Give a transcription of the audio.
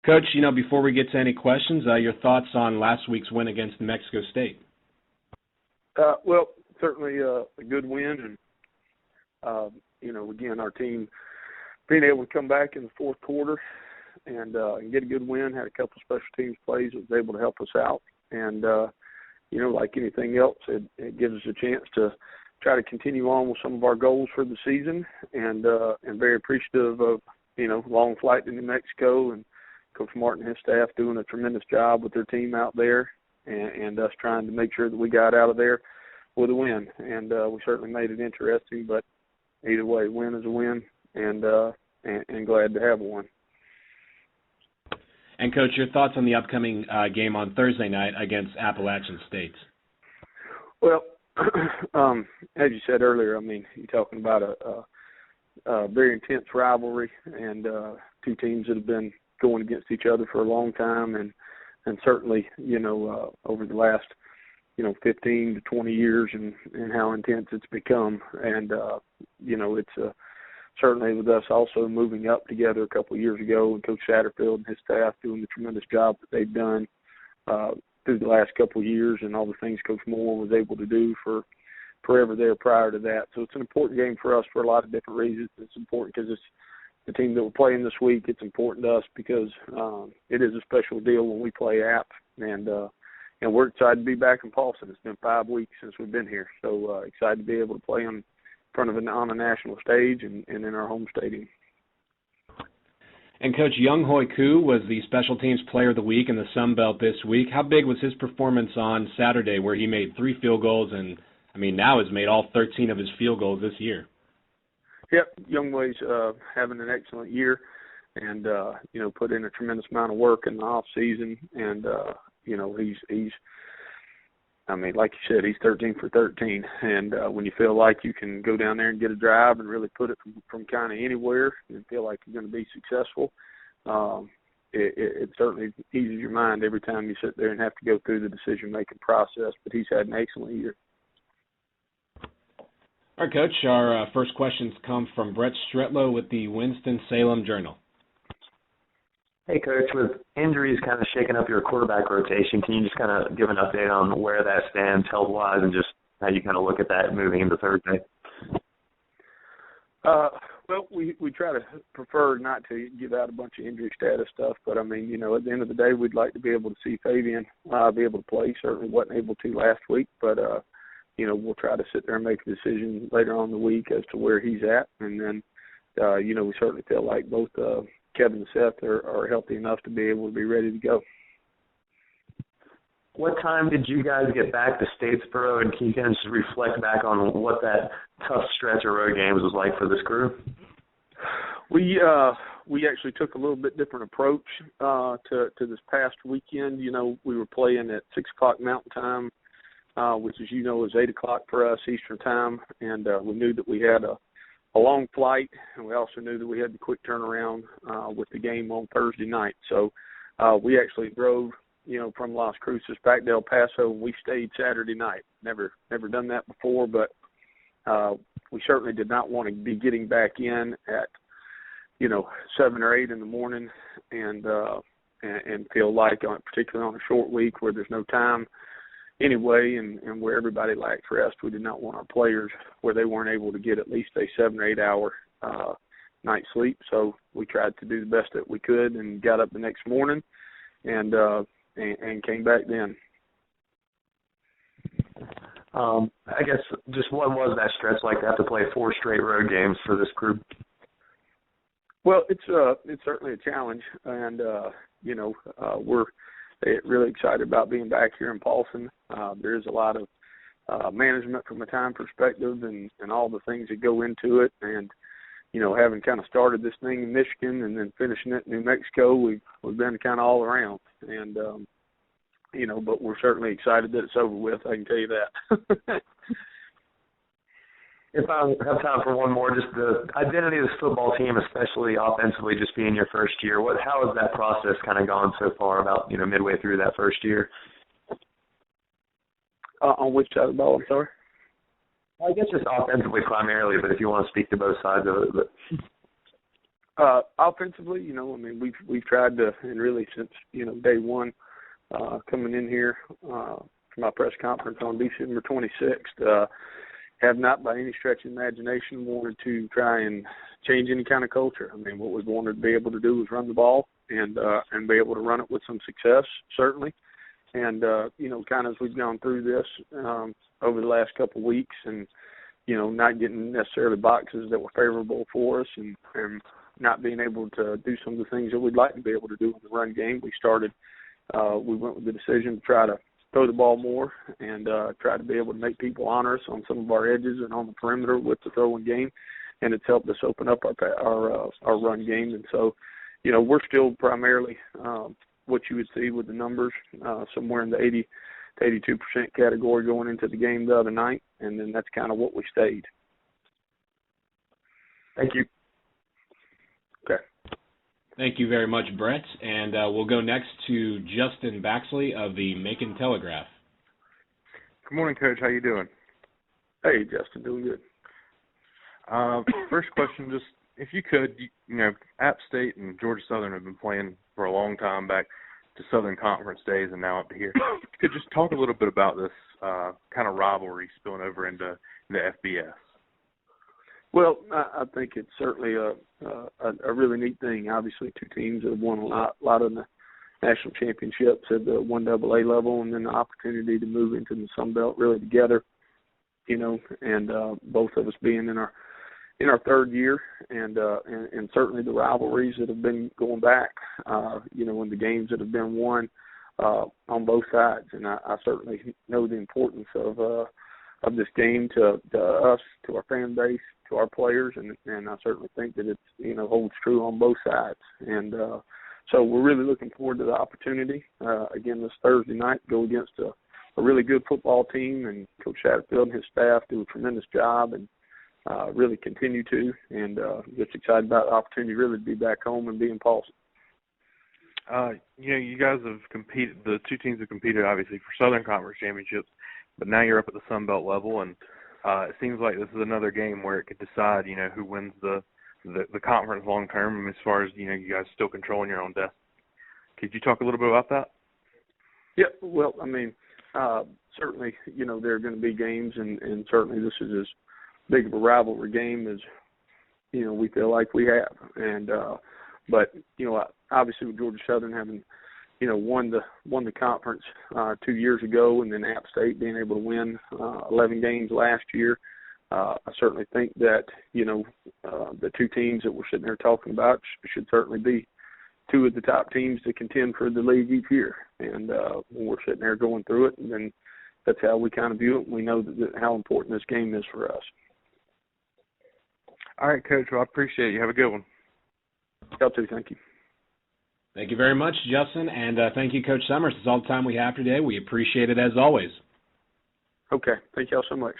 Coach, before we get to any questions, your thoughts on last week's win against New Mexico State? Well, certainly a good win, and again, our team being able to come back in the fourth quarter and get a good win, had a couple of special teams plays that was able to help us out. And, like anything else, it gives us a chance to try to continue on with some of our goals for the season, and very appreciative of, long flight to New Mexico and Coach Martin and his staff doing a tremendous job with their team out there, and us trying to make sure that we got out of there with a win. And we certainly made it interesting, but either way, win is a win, and glad to have one. And, Coach, your thoughts on the upcoming game on Thursday night against Appalachian State? Well, as you said earlier, you're talking about a very intense rivalry, and two teams that have been going against each other for a long time, and certainly, over the last, 15 to 20 years and how intense it's become. And, it's certainly with us also moving up together a couple of years ago, and Coach Satterfield and his staff doing the tremendous job that they've done through the last couple of years, and all the things Coach Moore was able to do for forever there prior to that. So it's an important game for us for a lot of different reasons. It's important because it's the team that we're playing this week. It's important to us because it is a special deal when we play App, and we're excited to be back in Paulson. It's been 5 weeks since we've been here, so excited to be able to play in front of on a national stage and in our home stadium. And, Coach, Young Hoi Koo was the Special Teams Player of the Week in the Sun Belt this week. How big was his performance on Saturday, where he made 3 field goals and, now has made all 13 of his field goals this year? Yep, Young Hoi's having an excellent year, and put in a tremendous amount of work in the off season, and he's like you said, he's 13 for 13, and when you feel like you can go down there and get a drive and really put it from kind of anywhere and feel like you're going to be successful, it certainly eases your mind every time you sit there and have to go through the decision-making process. But he's had an excellent year. All right, Coach, our first questions come from Brett Stretlow with the Winston-Salem Journal. Hey, Coach, with injuries kind of shaking up your quarterback rotation, can you just kind of give an update on where that stands health-wise and just how you kind of look at that moving into Thursday? Well, we try to prefer not to give out a bunch of injury status stuff, but, at the end of the day, we'd like to be able to see Fabian be able to play. Certainly wasn't able to last week, but, we'll try to sit there and make a decision later on in the week as to where he's at. And then, we certainly feel like both Kevin and Seth are healthy enough to be able to be ready to go. What time did you guys get back to Statesboro, and can you kind of just reflect back on what that tough stretch of road games was like for this crew? We actually took a little bit different approach to this past weekend. We were playing at 6 o'clock Mountain Time, which, as you know, is 8 o'clock for us Eastern Time, and we knew that we had a long flight, and we also knew that we had the quick turnaround with the game on Thursday night. So we actually drove, from Las Cruces back to El Paso, and we stayed Saturday night. Never done that before, but we certainly did not want to be getting back in at, 7 or 8 in the morning and feel like, particularly on a short week where there's no time anyway, and where everybody lacks rest, we did not want our players where they weren't able to get at least a 7 or 8 hour night's sleep. So we tried to do the best that we could and got up the next morning and came back then. I guess just what was that stretch like to have to play 4 straight road games for this group? Well, it's certainly a challenge, and we're really excited about being back here in Paulson. There is a lot of management from a time perspective and all the things that go into it. And, having kind of started this thing in Michigan and then finishing it in New Mexico, we've been kind of all around. And, but we're certainly excited that it's over with, I can tell you that. If I have time for one more, just the identity of this football team, especially offensively, just being your first year, how has that process kind of gone so far about, midway through that first year? On which side of the ball, I'm sorry? I guess just offensively primarily, but if you want to speak to both sides of it. Offensively, we've tried to, and really since day one, coming in here for my press conference on December 26th, have not by any stretch of imagination wanted to try and change any kind of culture. What we wanted to be able to do was run the ball and be able to run it with some success, certainly. And kind of as we've gone through this over the last couple of weeks, and not getting necessarily boxes that were favorable for us, and not being able to do some of the things that we'd like to be able to do in the run game, we went with the decision to try to throw the ball more and try to be able to make people honor us on some of our edges and on the perimeter with the throwing game, and it's helped us open up our run game. And so, we're still primarily what you would see with the numbers, somewhere in the 80 to 82% category going into the game the other night, and then that's kind of what we stayed. Thank you. Okay. Thank you very much, Brett. And we'll go next to Justin Baxley of the Macon Telegraph. Good morning, Coach. How you doing? Hey, Justin, doing good. First question, just if you could, App State and Georgia Southern have been playing for a long time, back to Southern Conference days and now up to here. If you could just talk a little bit about this kind of rivalry spilling over into the FBS. Well, I think it's certainly a really neat thing. Obviously, two teams that have won a lot of the national championships at the 1AA level, and then the opportunity to move into the Sun Belt really together, and both of us being in our third year, and certainly the rivalries that have been going back, in the games that have been won on both sides. And I certainly know the importance of this game to us, to our fan base, to our players, and I certainly think that it's holds true on both sides. And so we're really looking forward to the opportunity again this Thursday night, go against a really good football team, and Coach Satterfield and his staff do a tremendous job, and really continue to, and just excited about the opportunity really to be back home and be in Paulson. You guys have competed, the two teams have competed obviously for Southern Conference championships, but now you're up at the Sun Belt level, and it seems like this is another game where it could decide, who wins the conference long term, as far as, you guys still controlling your own destiny. Could you talk a little bit about that? Yeah, well, certainly, there are going to be games, and certainly this is as big of a rivalry game as, we feel like we have. And, but, obviously with Georgia Southern having, won the conference 2 years ago, and then App State being able to win 11 games last year, I certainly think that, the two teams that we're sitting there talking about should certainly be two of the top teams to contend for the league each year. And when we're sitting there going through it, and then that's how we kind of view it. We know how important this game is for us. All right, Coach. Well, I appreciate it. You have a good one. Y'all too. Thank you. Thank you very much, Justin, and thank you, Coach Summers. That's all the time we have today. We appreciate it as always. Okay. Thank y'all so much.